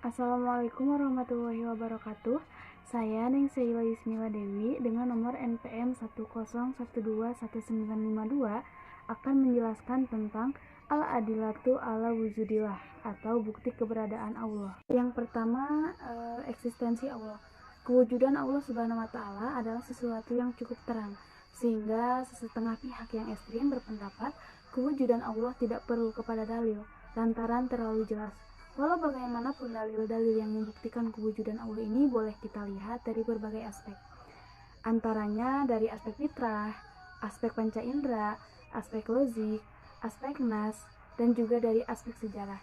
Assalamualaikum warahmatullahi wabarakatuh. Saya Ningseila Yusmila Dewi dengan nomor NPM 101211952 akan menjelaskan tentang al-adilatu ala wujudillah atau bukti keberadaan Allah. Yang pertama, eksistensi Allah. Kewujudan Allah Subhanahu wa taala adalah sesuatu yang cukup terang, sehingga setengah pihak yang ekstrim berpendapat kewujudan Allah tidak perlu kepada dalil lantaran terlalu jelas. Walau bagaimanapun dalil-dalil yang membuktikan kewujudan Allah ini boleh kita lihat dari berbagai aspek. Antaranya dari aspek fitrah, aspek panca indera, aspek logik, aspek nas, dan juga dari aspek sejarah.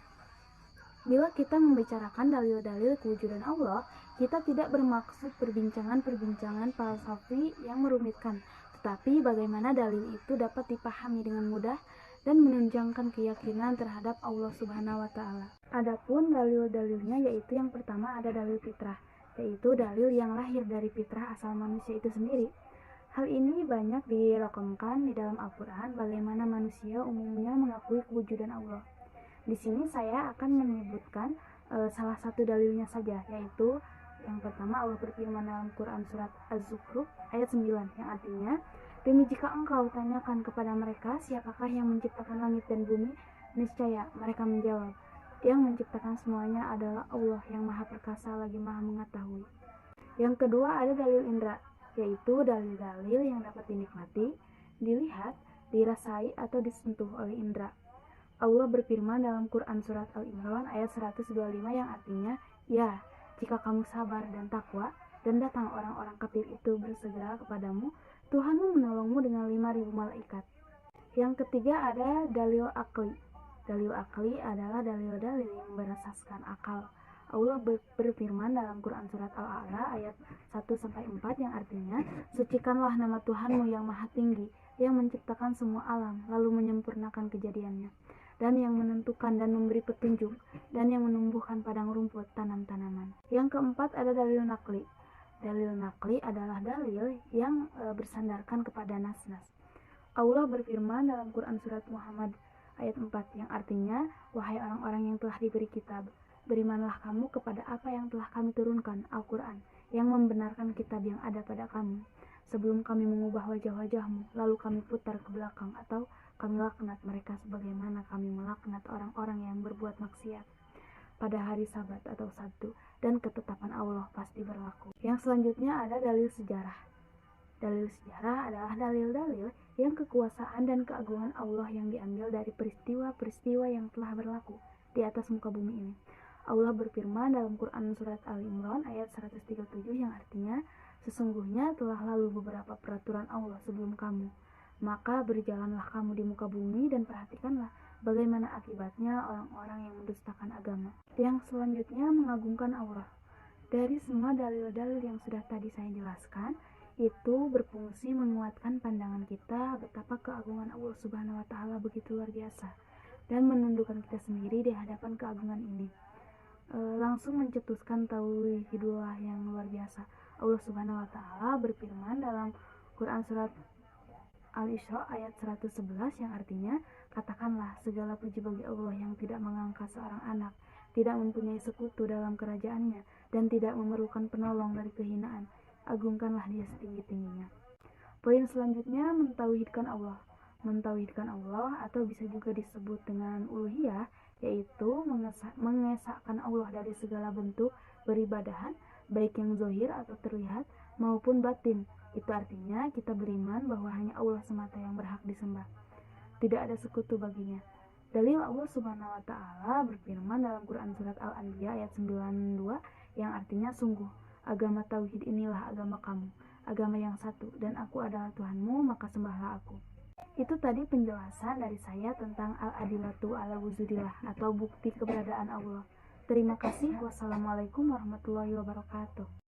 Bila kita membicarakan dalil-dalil kewujudan Allah, kita tidak bermaksud perbincangan-perbincangan falsafi yang merumitkan, tetapi bagaimana dalil itu dapat dipahami dengan mudah dan menunjangkan keyakinan terhadap Allah Subhanahu wa taala. Adapun dalil-dalilnya yaitu yang pertama ada dalil fitrah, yaitu dalil yang lahir dari fitrah asal manusia itu sendiri. Hal ini banyak direkomkan di dalam Al-Qur'an bagaimana manusia umumnya mengakui kewujudan Allah. Di sini saya akan menyebutkan salah satu dalilnya saja, yaitu yang pertama Allah berfirman dalam Quran surat Az-Zukhruf ayat 9 yang artinya, demi jika engkau tanyakan kepada mereka siapakah yang menciptakan langit dan bumi, niscaya mereka menjawab, yang menciptakan semuanya adalah Allah yang maha perkasa lagi maha mengetahui. Yang kedua ada dalil indra, yaitu dalil-dalil yang dapat dinikmati, dilihat, dirasai atau disentuh oleh indra. Allah berfirman dalam Quran surat Al-Imran ayat 125 yang artinya, ya, jika kamu sabar dan takwa dan datang orang-orang kafir itu bersegera kepadamu, Tuhanmu menolongmu dengan 5.000 malaikat. Yang ketiga ada dalil akli. Dalil akli adalah dalil-dalil yang berasaskan akal. Allah berfirman dalam Quran surat Al-A'la ayat 1-4 yang artinya, sucikanlah nama Tuhanmu yang maha tinggi, yang menciptakan semua alam, lalu menyempurnakan kejadiannya, dan yang menentukan dan memberi petunjuk, dan yang menumbuhkan padang rumput tanam-tanaman. Yang keempat ada dalil nakli. Dalil nakli adalah dalil yang bersandarkan kepada nas-nas. Allah berfirman dalam Quran surat Muhammad ayat 4 yang artinya, wahai orang-orang yang telah diberi kitab, berimanlah kamu kepada apa yang telah kami turunkan, Al-Quran, yang membenarkan kitab yang ada pada kamu, sebelum kami mengubah wajah-wajahmu, lalu kami putar ke belakang, atau kami laknat mereka sebagaimana kami melaknat orang-orang yang berbuat maksiat pada hari Sabat atau Sabtu, dan ketetapan Allah pasti berlaku. Yang selanjutnya ada dalil sejarah. Dalil sejarah adalah dalil-dalil yang kekuasaan dan keagungan Allah yang diambil dari peristiwa-peristiwa yang telah berlaku di atas muka bumi ini. Allah berfirman dalam Quran surat Al-Imran ayat 137 yang artinya, sesungguhnya telah lalu beberapa peraturan Allah sebelum kamu, maka berjalanlah kamu di muka bumi dan perhatikanlah bagaimana akibatnya orang-orang yang mendustakan agama. Yang selanjutnya mengagungkan Allah. Dari semua dalil-dalil yang sudah tadi saya jelaskan, itu berfungsi menguatkan pandangan kita betapa keagungan Allah Subhanahu wa taala begitu luar biasa dan menundukkan kita sendiri di hadapan keagungan ini. Langsung mencetuskan tauhidullah yang luar biasa. Allah Subhanahu wa taala berfirman dalam Quran surat Al-Isra ayat 111 yang artinya, katakanlah segala puji bagi Allah yang tidak mengangkat seorang anak, tidak mempunyai sekutu dalam kerajaannya, dan tidak memerlukan penolong dari kehinaan. Agungkanlah dia setinggi-tingginya. Poin selanjutnya mentauhidkan Allah. Mentauhidkan Allah atau bisa juga disebut dengan uluhiyah, yaitu mengesahkan Allah dari segala bentuk beribadahan, baik yang zahir atau terlihat maupun batin. Itu artinya kita beriman bahwa hanya Allah semata yang berhak disembah, tidak ada sekutu baginya. Dalil Allah Subhanahu wa taala berfirman dalam Quran surat Al-Anbiya ayat 92 yang artinya, sungguh agama tauhid inilah agama kamu, agama yang satu, dan aku adalah Tuhanmu, maka sembahlah aku. Itu tadi penjelasan dari saya tentang al-adilatu ala wujudillah atau bukti keberadaan Allah. Terima kasih. Wassalamualaikum warahmatullahi wabarakatuh.